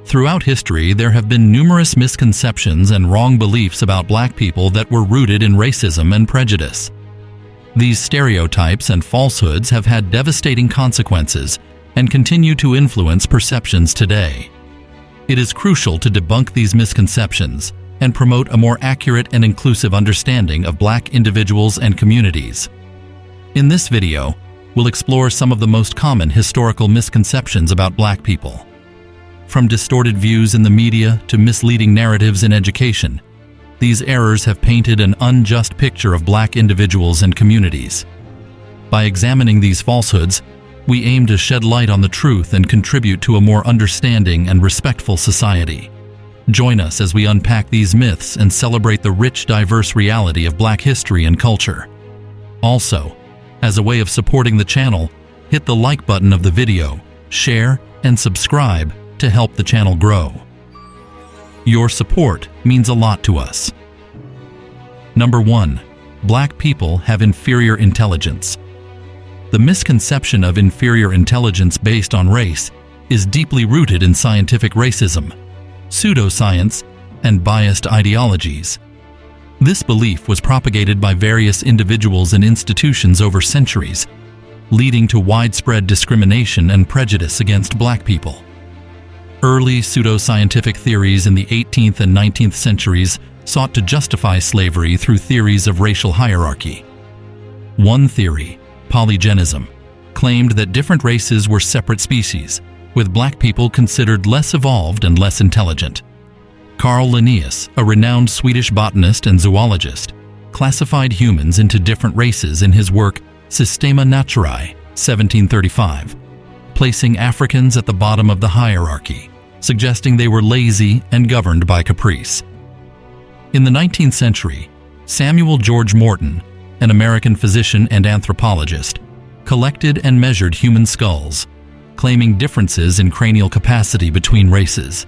Throughout history, there have been numerous misconceptions and wrong beliefs about black people that were rooted in racism and prejudice. These stereotypes and falsehoods have had devastating consequences and continue to influence perceptions today. It is crucial to debunk these misconceptions and promote a more accurate and inclusive understanding of black individuals and communities. In this video, we'll explore some of the most common historical misconceptions about black people. From distorted views in the media to misleading narratives in education, these errors have painted an unjust picture of black individuals and communities. By examining these falsehoods, we aim to shed light on the truth and contribute to a more understanding and respectful society. Join us as we unpack these myths and celebrate the rich, diverse reality of black history and culture. Also, as a way of supporting the channel, hit the like button of the video, share, and subscribe to help the channel grow. Your support means a lot to us. Number 1. Black people have inferior intelligence. The misconception of inferior intelligence based on race is deeply rooted in scientific racism, pseudoscience, and biased ideologies. This belief was propagated by various individuals and institutions over centuries, leading to widespread discrimination and prejudice against black people. Early pseudoscientific theories in the 18th and 19th centuries sought to justify slavery through theories of racial hierarchy. One theory, polygenism, claimed that different races were separate species, with black people considered less evolved and less intelligent. Carl Linnaeus, a renowned Swedish botanist and zoologist, classified humans into different races in his work Systema Naturae, 1735, placing Africans at the bottom of the hierarchy, suggesting they were lazy and governed by caprice. In the 19th century, Samuel George Morton, an American physician and anthropologist, collected and measured human skulls, claiming differences in cranial capacity between races.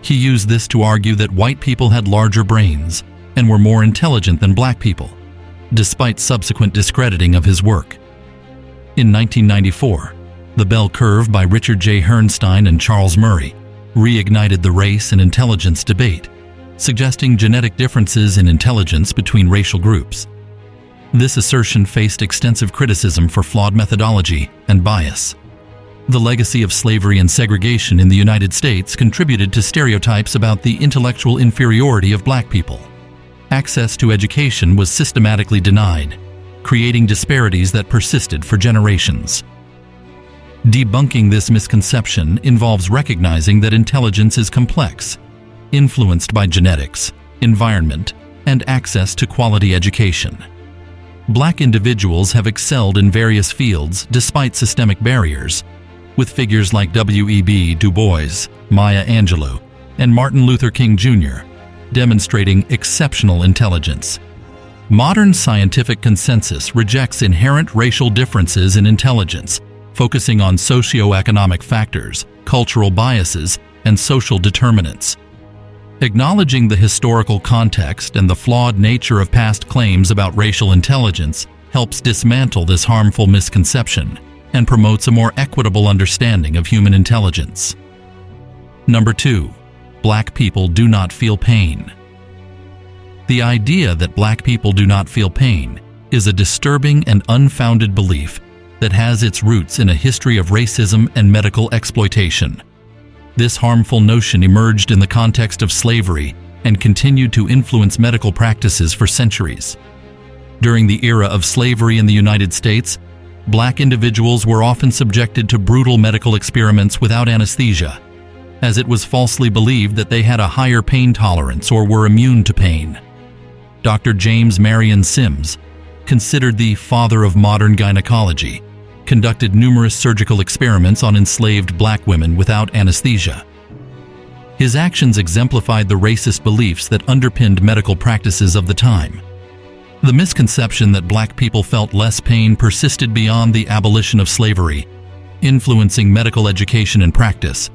He used this to argue that white people had larger brains and were more intelligent than black people, despite subsequent discrediting of his work. In 1994, the bell curve by Richard J. Herrnstein and Charles Murray reignited the race and intelligence debate, suggesting genetic differences in intelligence between racial groups. This assertion faced extensive criticism for flawed methodology and bias. The legacy of slavery and segregation in the United States contributed to stereotypes about the intellectual inferiority of black people. Access to education was systematically denied, creating disparities that persisted for generations. Debunking this misconception involves recognizing that intelligence is complex, influenced by genetics, environment, and access to quality education. Black individuals have excelled in various fields despite systemic barriers, with figures like W.E.B. Du Bois, Maya Angelou, and Martin Luther King Jr. demonstrating exceptional intelligence. Modern scientific consensus rejects inherent racial differences in intelligence, focusing on socioeconomic factors, cultural biases, and social determinants. Acknowledging the historical context and the flawed nature of past claims about racial intelligence helps dismantle this harmful misconception and promotes a more equitable understanding of human intelligence. Number 2. Black people do not feel pain. The idea that black people do not feel pain is a disturbing and unfounded belief that has its roots in a history of racism and medical exploitation. This harmful notion emerged in the context of slavery and continued to influence medical practices for centuries. During the era of slavery in the United States, black individuals were often subjected to brutal medical experiments without anesthesia, as it was falsely believed that they had a higher pain tolerance or were immune to pain. Dr. James Marion Sims, considered the father of modern gynecology, conducted numerous surgical experiments on enslaved black women without anesthesia. His actions exemplified the racist beliefs that underpinned medical practices of the time. The misconception that black people felt less pain persisted beyond the abolition of slavery, influencing medical education and practice.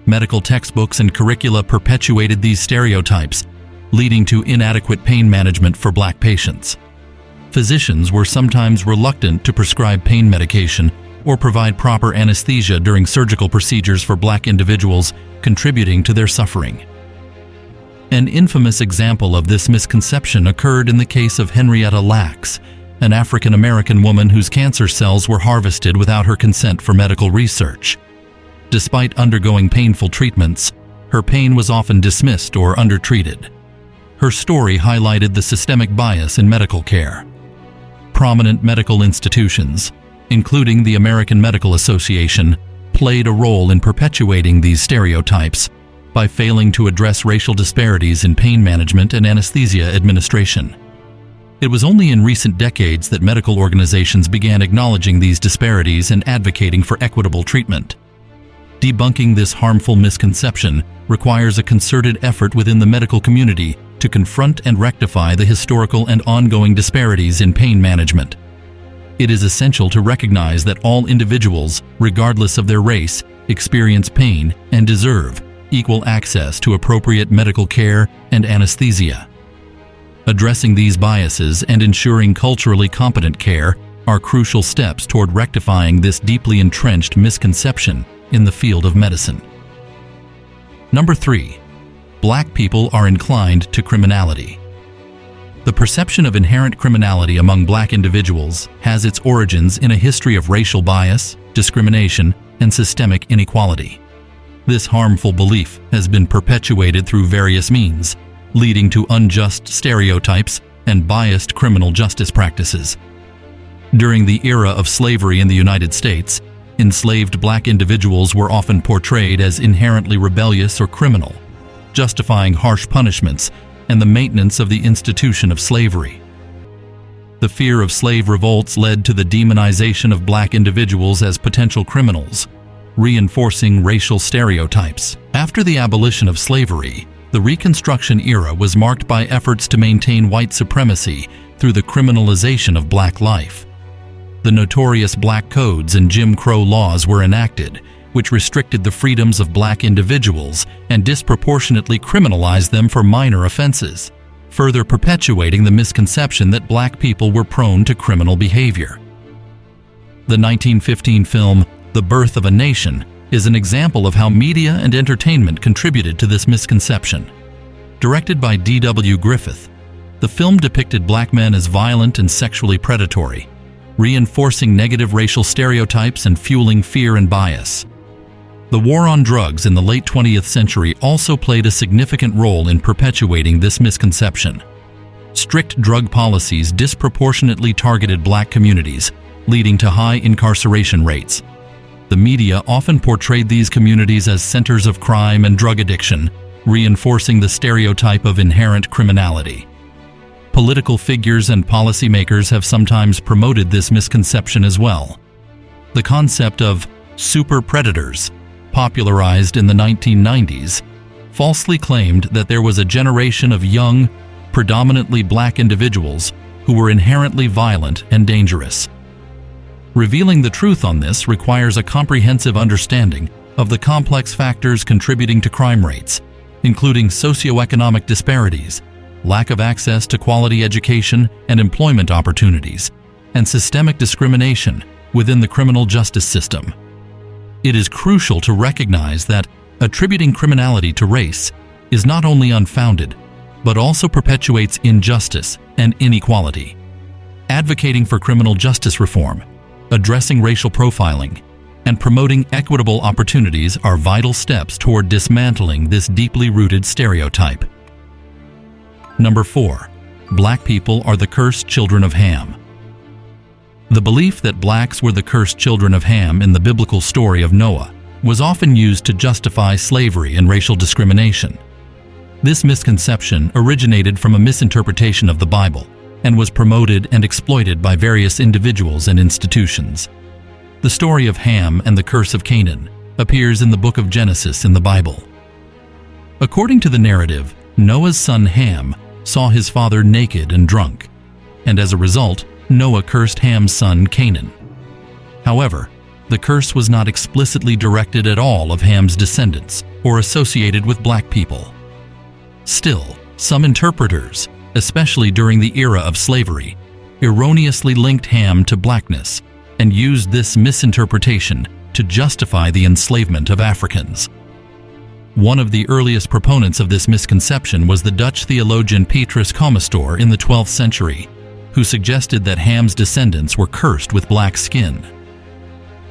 Medical textbooks and curricula perpetuated these stereotypes, leading to inadequate pain management for black patients. Physicians were sometimes reluctant to prescribe pain medication or provide proper anesthesia during surgical procedures for black individuals, contributing to their suffering. An infamous example of this misconception occurred in the case of Henrietta Lacks, an African-American woman whose cancer cells were harvested without her consent for medical research. Despite undergoing painful treatments, her pain was often dismissed or undertreated. Her story highlighted the systemic bias in medical care. Prominent medical institutions, including the American Medical Association, played a role in perpetuating these stereotypes by failing to address racial disparities in pain management and anesthesia administration. It was only in recent decades that medical organizations began acknowledging these disparities and advocating for equitable treatment. Debunking this harmful misconception requires a concerted effort within the medical community to confront and rectify the historical and ongoing disparities in pain management. It is essential to recognize that all individuals, regardless of their race, experience pain and deserve equal access to appropriate medical care and anesthesia. Addressing these biases and ensuring culturally competent care are crucial steps toward rectifying this deeply entrenched misconception in the field of medicine. Number 3. Black people are inclined to criminality. The perception of inherent criminality among black individuals has its origins in a history of racial bias, discrimination, and systemic inequality. This harmful belief has been perpetuated through various means, leading to unjust stereotypes and biased criminal justice practices. During the era of slavery in the United States, enslaved black individuals were often portrayed as inherently rebellious or criminal, justifying harsh punishments and the maintenance of the institution of slavery. The fear of slave revolts led to the demonization of black individuals as potential criminals, reinforcing racial stereotypes. After the abolition of slavery, the Reconstruction era was marked by efforts to maintain white supremacy through the criminalization of black life. The notorious Black Codes and Jim Crow laws were enacted, which restricted the freedoms of black individuals and disproportionately criminalized them for minor offenses, further perpetuating the misconception that black people were prone to criminal behavior. The 1915 film, The Birth of a Nation, is an example of how media and entertainment contributed to this misconception. Directed by D.W. Griffith, the film depicted black men as violent and sexually predatory, reinforcing negative racial stereotypes and fueling fear and bias. The war on drugs in the late 20th century also played a significant role in perpetuating this misconception. Strict drug policies disproportionately targeted black communities, leading to high incarceration rates. The media often portrayed these communities as centers of crime and drug addiction, reinforcing the stereotype of inherent criminality. Political figures and policymakers have sometimes promoted this misconception as well. The concept of super predators, popularized in the 1990s, falsely claimed that there was a generation of young, predominantly black individuals who were inherently violent and dangerous. Revealing the truth on this requires a comprehensive understanding of the complex factors contributing to crime rates, including socioeconomic disparities, lack of access to quality education and employment opportunities, and systemic discrimination within the criminal justice system. It is crucial to recognize that attributing criminality to race is not only unfounded, but also perpetuates injustice and inequality. Advocating for criminal justice reform, addressing racial profiling, and promoting equitable opportunities are vital steps toward dismantling this deeply rooted stereotype. Number 4. Black people are the cursed children of Ham. The belief that blacks were the cursed children of Ham in the biblical story of Noah was often used to justify slavery and racial discrimination. This misconception originated from a misinterpretation of the Bible and was promoted and exploited by various individuals and institutions. The story of Ham and the curse of Canaan appears in the book of Genesis in the Bible. According to the narrative, Noah's son Ham saw his father naked and drunk, and as a result, Noah cursed Ham's son Canaan. However, the curse was not explicitly directed at all of Ham's descendants or associated with black people. Still, some interpreters, especially during the era of slavery, erroneously linked Ham to blackness and used this misinterpretation to justify the enslavement of Africans. One of the earliest proponents of this misconception was the Dutch theologian Petrus Comestor in the 12th century, who suggested that Ham's descendants were cursed with black skin.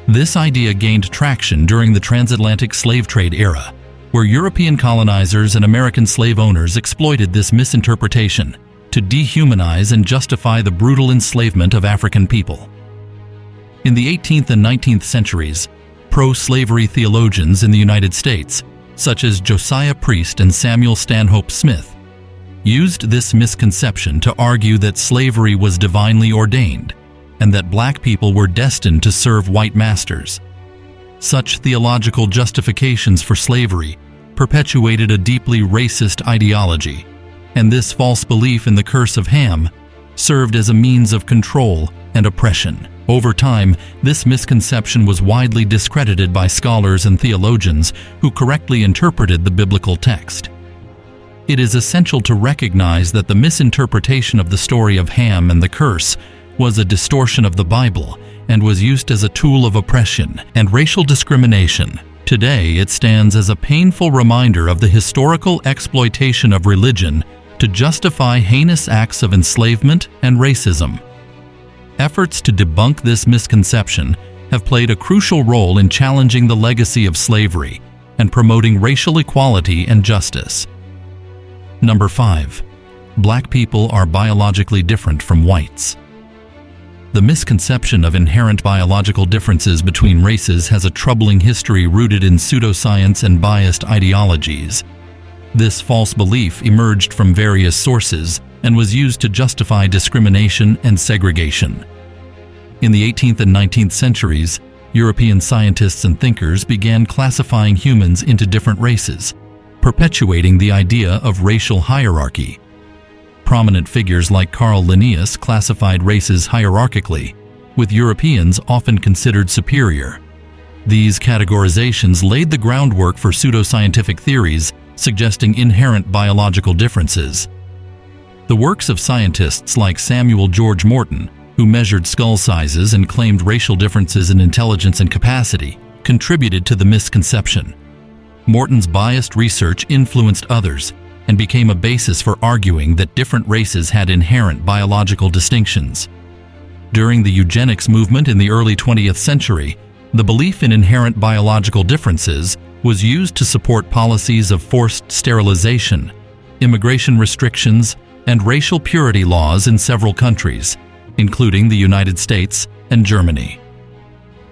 This idea gained traction during the transatlantic slave trade era, where European colonizers and American slave owners exploited this misinterpretation to dehumanize and justify the brutal enslavement of African people. In the 18th and 19th centuries, pro-slavery theologians in the United States, such as Josiah Priest and Samuel Stanhope Smith, used this misconception to argue that slavery was divinely ordained and that black people were destined to serve white masters. Such theological justifications for slavery perpetuated a deeply racist ideology, and this false belief in the curse of Ham served as a means of control and oppression. Over time, this misconception was widely discredited by scholars and theologians who correctly interpreted the biblical text. It is essential to recognize that the misinterpretation of the story of Ham and the curse was a distortion of the Bible and was used as a tool of oppression and racial discrimination. Today, it stands as a painful reminder of the historical exploitation of religion to justify heinous acts of enslavement and racism. Efforts to debunk this misconception have played a crucial role in challenging the legacy of slavery and promoting racial equality and justice. Number 5. Black people are biologically different from whites. The misconception of inherent biological differences between races has a troubling history rooted in pseudoscience and biased ideologies. This false belief emerged from various sources and was used to justify discrimination and segregation. In the 18th and 19th centuries, European scientists and thinkers began classifying humans into different races, perpetuating the idea of racial hierarchy. Prominent figures like Carl Linnaeus classified races hierarchically, with Europeans often considered superior. These categorizations laid the groundwork for pseudoscientific theories suggesting inherent biological differences. The works of scientists like Samuel George Morton, who measured skull sizes and claimed racial differences in intelligence and capacity, contributed to the misconception. Morton's biased research influenced others and became a basis for arguing that different races had inherent biological distinctions. During the eugenics movement in the early 20th century, the belief in inherent biological differences was used to support policies of forced sterilization, immigration restrictions, and racial purity laws in several countries, including the United States and Germany.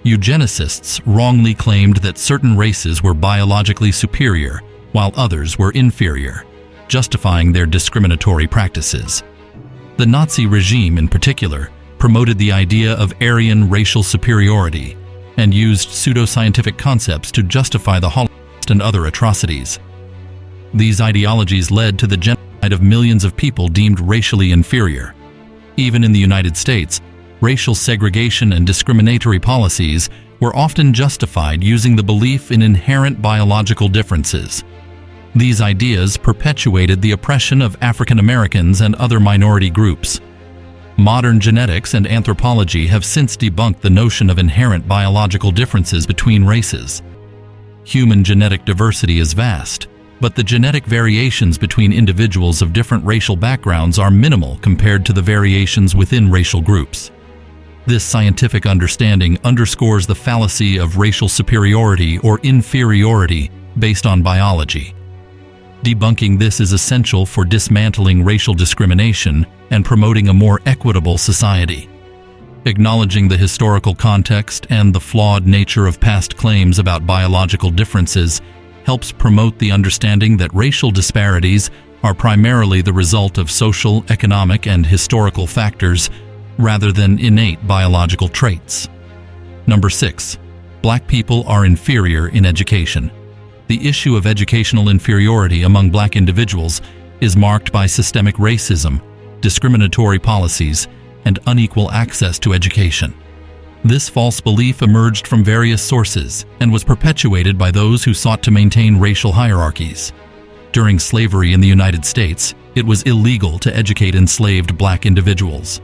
Eugenicists wrongly claimed that certain races were biologically superior while others were inferior, justifying their discriminatory practices. The Nazi regime, in particular, promoted the idea of Aryan racial superiority and used pseudoscientific concepts to justify the Holocaust and other atrocities. These ideologies led to the genocide of millions of people deemed racially inferior. Even in the United States, racial segregation and discriminatory policies were often justified using the belief in inherent biological differences. These ideas perpetuated the oppression of African Americans and other minority groups. Modern genetics and anthropology have since debunked the notion of inherent biological differences between races. Human genetic diversity is vast, but the genetic variations between individuals of different racial backgrounds are minimal compared to the variations within racial groups. This scientific understanding underscores the fallacy of racial superiority or inferiority based on biology. Debunking this is essential for dismantling racial discrimination and promoting a more equitable society. Acknowledging the historical context and the flawed nature of past claims about biological differences helps promote the understanding that racial disparities are primarily the result of social, economic, and historical factors rather than innate biological traits. Number 6. Black people are inferior in education. The issue of educational inferiority among black individuals is marked by systemic racism, discriminatory policies, and unequal access to education. This false belief emerged from various sources and was perpetuated by those who sought to maintain racial hierarchies. During slavery in the United States, it was illegal to educate enslaved black individuals.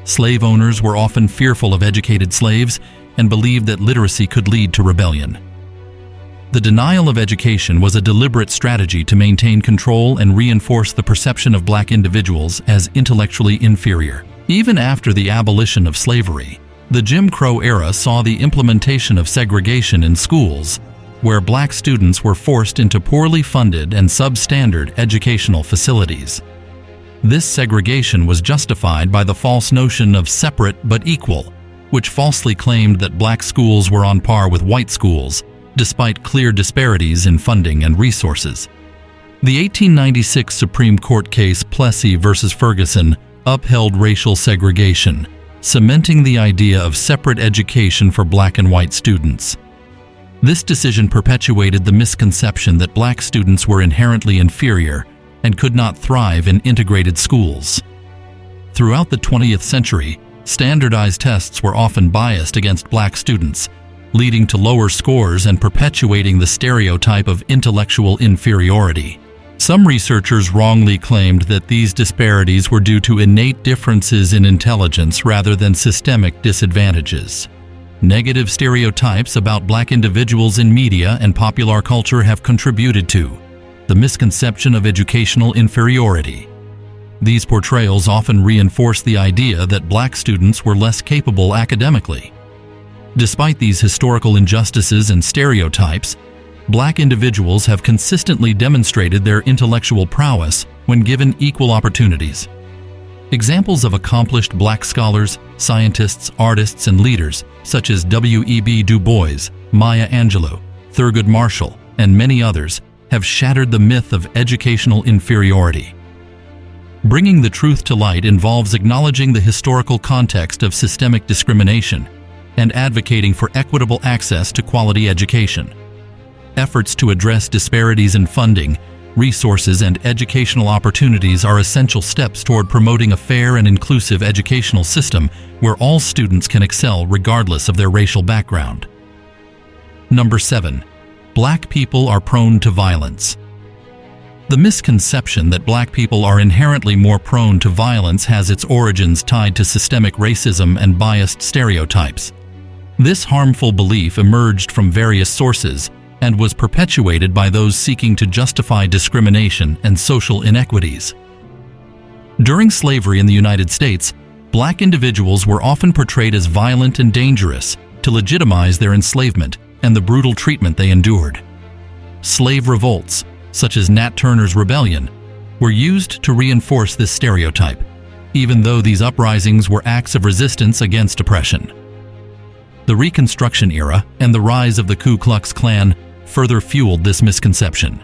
Slave owners were often fearful of educated slaves and believed that literacy could lead to rebellion. The denial of education was a deliberate strategy to maintain control and reinforce the perception of black individuals as intellectually inferior. Even after the abolition of slavery, the Jim Crow era saw the implementation of segregation in schools, where black students were forced into poorly funded and substandard educational facilities. This segregation was justified by the false notion of separate but equal, which falsely claimed that black schools were on par with white schools, despite clear disparities in funding and resources. The 1896 Supreme Court case Plessy v. Ferguson upheld racial segregation, cementing the idea of separate education for black and white students. This decision perpetuated the misconception that black students were inherently inferior and could not thrive in integrated schools. Throughout the 20th century, standardized tests were often biased against black students, leading to lower scores and perpetuating the stereotype of intellectual inferiority. Some researchers wrongly claimed that these disparities were due to innate differences in intelligence rather than systemic disadvantages. Negative stereotypes about black individuals in media and popular culture have contributed to the misconception of educational inferiority. These portrayals often reinforce the idea that black students were less capable academically. Despite these historical injustices and stereotypes, black individuals have consistently demonstrated their intellectual prowess when given equal opportunities. Examples of accomplished black scholars, scientists, artists, and leaders such as W.E.B. Du Bois, Maya Angelou, Thurgood Marshall, and many others have shattered the myth of educational inferiority. Bringing the truth to light involves acknowledging the historical context of systemic discrimination and advocating for equitable access to quality education. Efforts to address disparities in funding, resources, and educational opportunities are essential steps toward promoting a fair and inclusive educational system where all students can excel regardless of their racial background. Number 7. Black people are prone to violence. The misconception that black people are inherently more prone to violence has its origins tied to systemic racism and biased stereotypes. This harmful belief emerged from various sources and was perpetuated by those seeking to justify discrimination and social inequities. During slavery in the United States, black individuals were often portrayed as violent and dangerous to legitimize their enslavement and the brutal treatment they endured. Slave revolts, such as Nat Turner's Rebellion, were used to reinforce this stereotype, even though these uprisings were acts of resistance against oppression. The Reconstruction era and the rise of the Ku Klux Klan further fueled this misconception.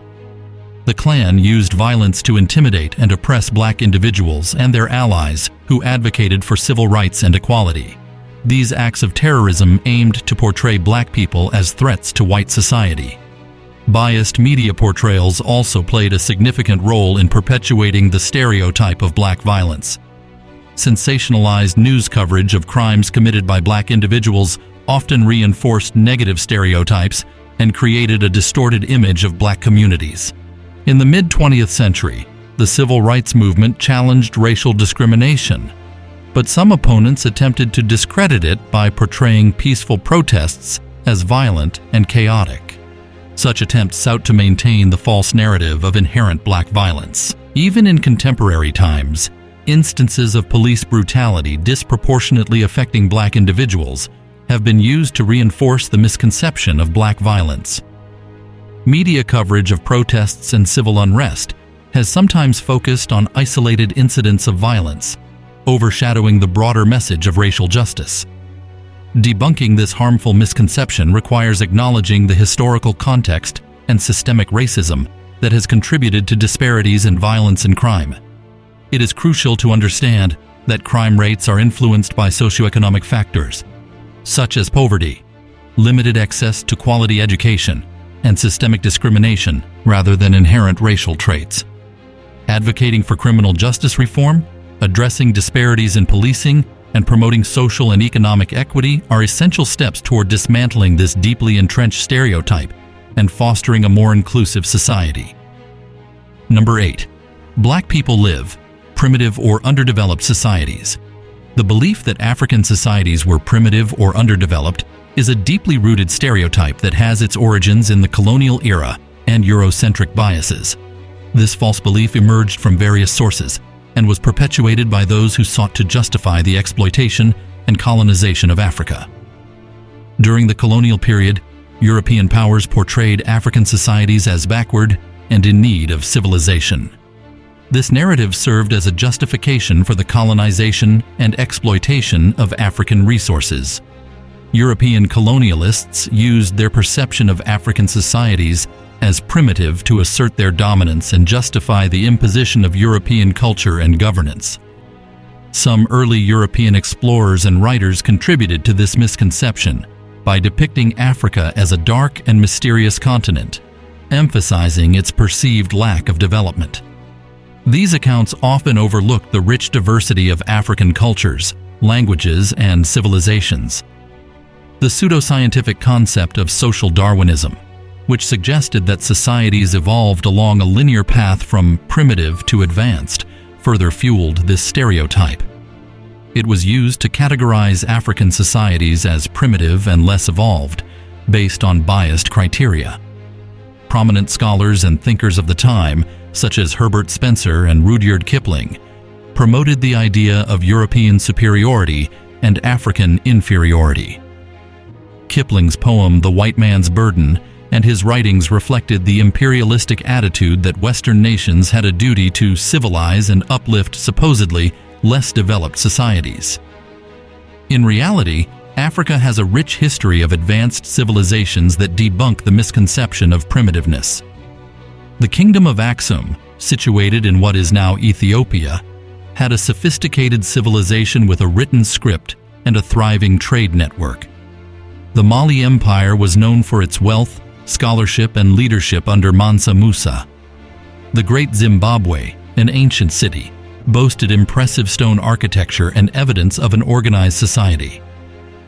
The Klan used violence to intimidate and oppress black individuals and their allies who advocated for civil rights and equality. These acts of terrorism aimed to portray black people as threats to white society. Biased media portrayals also played a significant role in perpetuating the stereotype of black violence. Sensationalized news coverage of crimes committed by black individuals often reinforced negative stereotypes and created a distorted image of black communities. In the mid-20th century, the civil rights movement challenged racial discrimination, but some opponents attempted to discredit it by portraying peaceful protests as violent and chaotic. Such attempts sought to maintain the false narrative of inherent black violence. Even in contemporary times, instances of police brutality disproportionately affecting black individuals have been used to reinforce the misconception of black violence. Media coverage of protests and civil unrest has sometimes focused on isolated incidents of violence, overshadowing the broader message of racial justice. Debunking this harmful misconception requires acknowledging the historical context and systemic racism that has contributed to disparities in violence and crime. It is crucial to understand that crime rates are influenced by socioeconomic factors, such as poverty, limited access to quality education, and systemic discrimination rather than inherent racial traits. Advocating for criminal justice reform, addressing disparities in policing, and promoting social and economic equity are essential steps toward dismantling this deeply entrenched stereotype and fostering a more inclusive society. Number 8. Black people live primitive or underdeveloped societies. The belief that African societies were primitive or underdeveloped is a deeply rooted stereotype that has its origins in the colonial era and Eurocentric biases. This false belief emerged from various sources and was perpetuated by those who sought to justify the exploitation and colonization of Africa. During the colonial period, European powers portrayed African societies as backward and in need of civilization. This narrative served as a justification for the colonization and exploitation of African resources. European colonialists used their perception of African societies as primitive to assert their dominance and justify the imposition of European culture and governance. Some early European explorers and writers contributed to this misconception by depicting Africa as a dark and mysterious continent, emphasizing its perceived lack of development. These accounts often overlook the rich diversity of African cultures, languages, and civilizations. The pseudoscientific concept of social Darwinism, which suggested that societies evolved along a linear path from primitive to advanced, further fueled this stereotype. It was used to categorize African societies as primitive and less evolved, based on biased criteria. Prominent scholars and thinkers of the time, such as Herbert Spencer and Rudyard Kipling, promoted the idea of European superiority and African inferiority. Kipling's poem *The White Man's Burden* and his writings reflected the imperialistic attitude that Western nations had a duty to civilize and uplift supposedly less developed societies. In reality, Africa has a rich history of advanced civilizations that debunk the misconception of primitiveness. The Kingdom of Aksum, situated in what is now Ethiopia, had a sophisticated civilization with a written script and a thriving trade network. The Mali Empire was known for its wealth, scholarship, and leadership under Mansa Musa. The Great Zimbabwe, an ancient city, boasted impressive stone architecture and evidence of an organized society.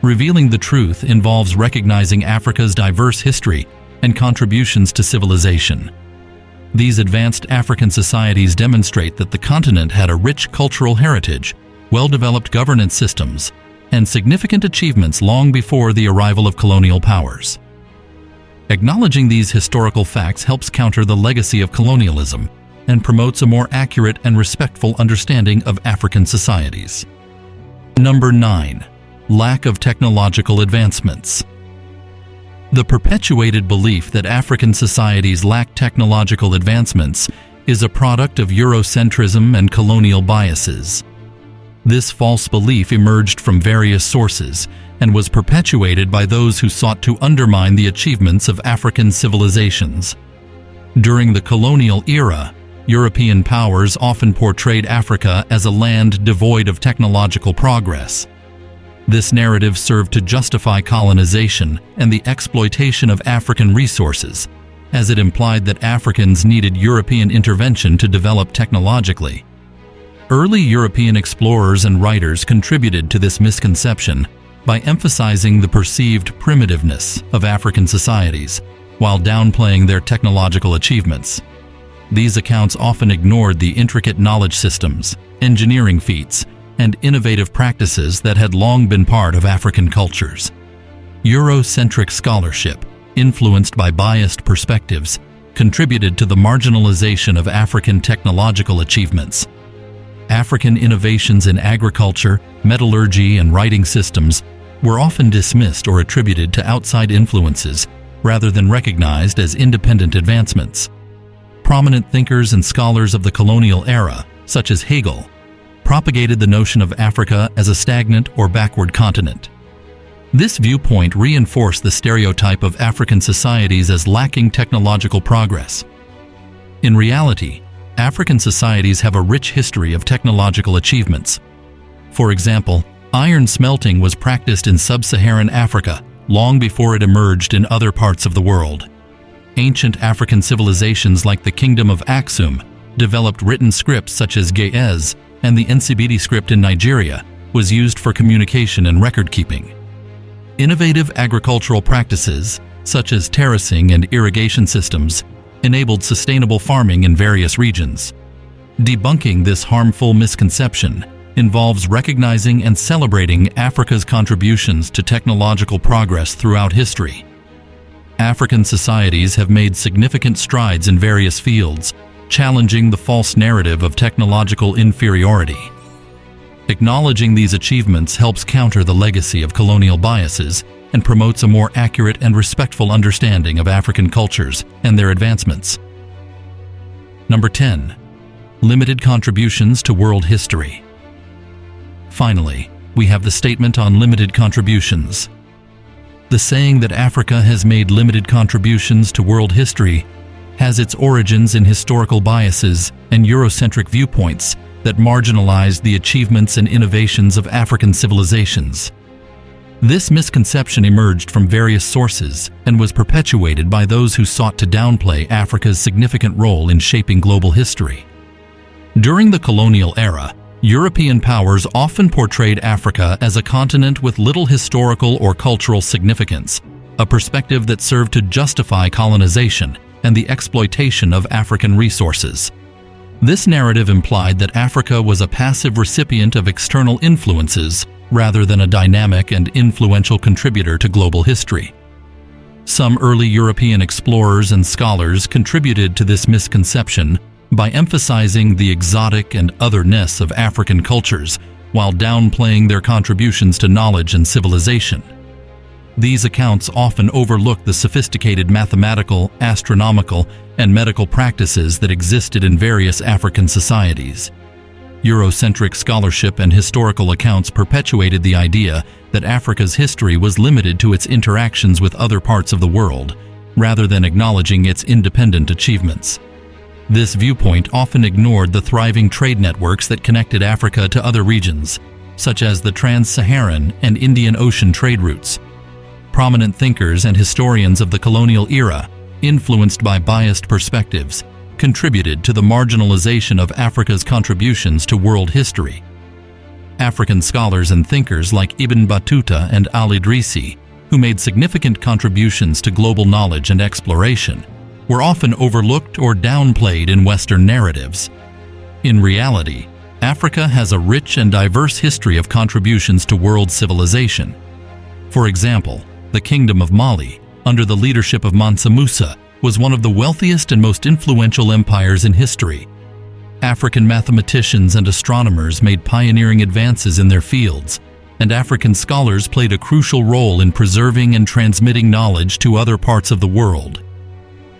Revealing the truth involves recognizing Africa's diverse history and contributions to civilization. These advanced African societies demonstrate that the continent had a rich cultural heritage, well-developed governance systems, and significant achievements long before the arrival of colonial powers. Acknowledging these historical facts helps counter the legacy of colonialism and promotes a more accurate and respectful understanding of African societies. Number 9. Lack of technological advancements. The perpetuated belief that African societies lack technological advancements is a product of Eurocentrism and colonial biases. This false belief emerged from various sources and was perpetuated by those who sought to undermine the achievements of African civilizations. During the colonial era, European powers often portrayed Africa as a land devoid of technological progress. This narrative served to justify colonization and the exploitation of African resources, as it implied that Africans needed European intervention to develop technologically. Early European explorers and writers contributed to this misconception by emphasizing the perceived primitiveness of African societies while downplaying their technological achievements. These accounts often ignored the intricate knowledge systems, engineering feats, and innovative practices that had long been part of African cultures. Eurocentric scholarship, influenced by biased perspectives, contributed to the marginalization of African technological achievements. African innovations in agriculture, metallurgy, and writing systems were often dismissed or attributed to outside influences rather than recognized as independent advancements. Prominent thinkers and scholars of the colonial era, such as Hegel, propagated the notion of Africa as a stagnant or backward continent. This viewpoint reinforced the stereotype of African societies as lacking technological progress. In reality, African societies have a rich history of technological achievements. For example, iron smelting was practiced in sub-Saharan Africa long before it emerged in other parts of the world. Ancient African civilizations like the Kingdom of Aksum developed written scripts such as Ge'ez, and the Nsibidi script in Nigeria was used for communication and record-keeping. Innovative agricultural practices, such as terracing and irrigation systems, enabled sustainable farming in various regions. Debunking this harmful misconception involves recognizing and celebrating Africa's contributions to technological progress throughout history. African societies have made significant strides in various fields, challenging the false narrative of technological inferiority. Acknowledging these achievements helps counter the legacy of colonial biases and promotes a more accurate and respectful understanding of African cultures and their advancements. Number 10. Limited contributions to world history. Finally, we have the statement on limited contributions. The saying that Africa has made limited contributions to world history has its origins in historical biases and Eurocentric viewpoints that marginalize the achievements and innovations of African civilizations. This misconception emerged from various sources and was perpetuated by those who sought to downplay Africa's significant role in shaping global history. During the colonial era, European powers often portrayed Africa as a continent with little historical or cultural significance, a perspective that served to justify colonization and the exploitation of African resources. This narrative implied that Africa was a passive recipient of external influences rather than a dynamic and influential contributor to global history. Some early European explorers and scholars contributed to this misconception by emphasizing the exotic and otherness of African cultures while downplaying their contributions to knowledge and civilization. These accounts often overlook the sophisticated mathematical, astronomical, and medical practices that existed in various African societies. Eurocentric scholarship and historical accounts perpetuated the idea that Africa's history was limited to its interactions with other parts of the world, rather than acknowledging its independent achievements. This viewpoint often ignored the thriving trade networks that connected Africa to other regions, such as the Trans-Saharan and Indian Ocean trade routes. Prominent thinkers and historians of the colonial era, influenced by biased perspectives, contributed to the marginalization of Africa's contributions to world history. African scholars and thinkers like Ibn Battuta and al-Idrisi, who made significant contributions to global knowledge and exploration, were often overlooked or downplayed in Western narratives. In reality, Africa has a rich and diverse history of contributions to world civilization. For example, the Kingdom of Mali, under the leadership of Mansa Musa, was one of the wealthiest and most influential empires in history. African mathematicians and astronomers made pioneering advances in their fields, and African scholars played a crucial role in preserving and transmitting knowledge to other parts of the world.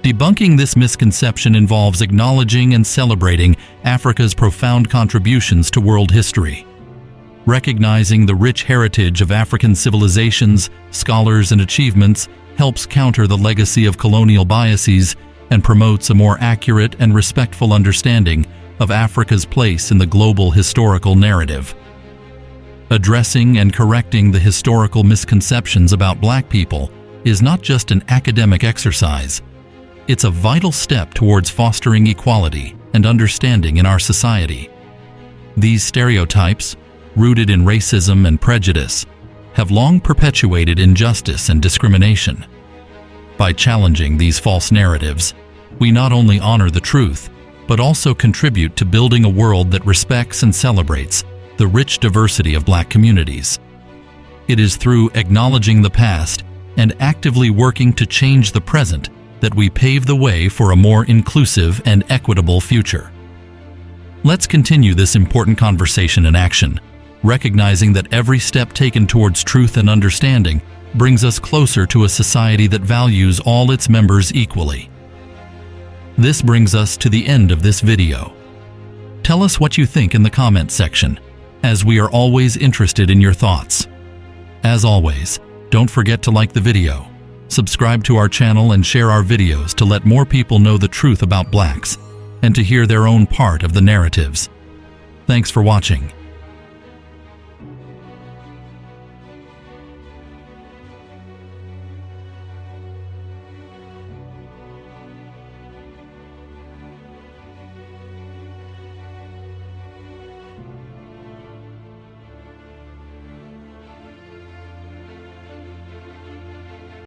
Debunking this misconception involves acknowledging and celebrating Africa's profound contributions to world history. Recognizing the rich heritage of African civilizations, scholars, and achievements helps counter the legacy of colonial biases and promotes a more accurate and respectful understanding of Africa's place in the global historical narrative. Addressing and correcting the historical misconceptions about Black people is not just an academic exercise. It's a vital step towards fostering equality and understanding in our society. These stereotypes, rooted in racism and prejudice, have long perpetuated injustice and discrimination. By challenging these false narratives, we not only honor the truth, but also contribute to building a world that respects and celebrates the rich diversity of Black communities. It is through acknowledging the past and actively working to change the present that we pave the way for a more inclusive and equitable future. Let's continue this important conversation in action, recognizing that every step taken towards truth and understanding brings us closer to a society that values all its members equally. This brings us to the end of this video. Tell us what you think in the comment section, as we are always interested in your thoughts. As always, don't forget to like the video, subscribe to our channel, and share our videos to let more people know the truth about Blacks and to hear their own part of the narratives. Thanks for watching.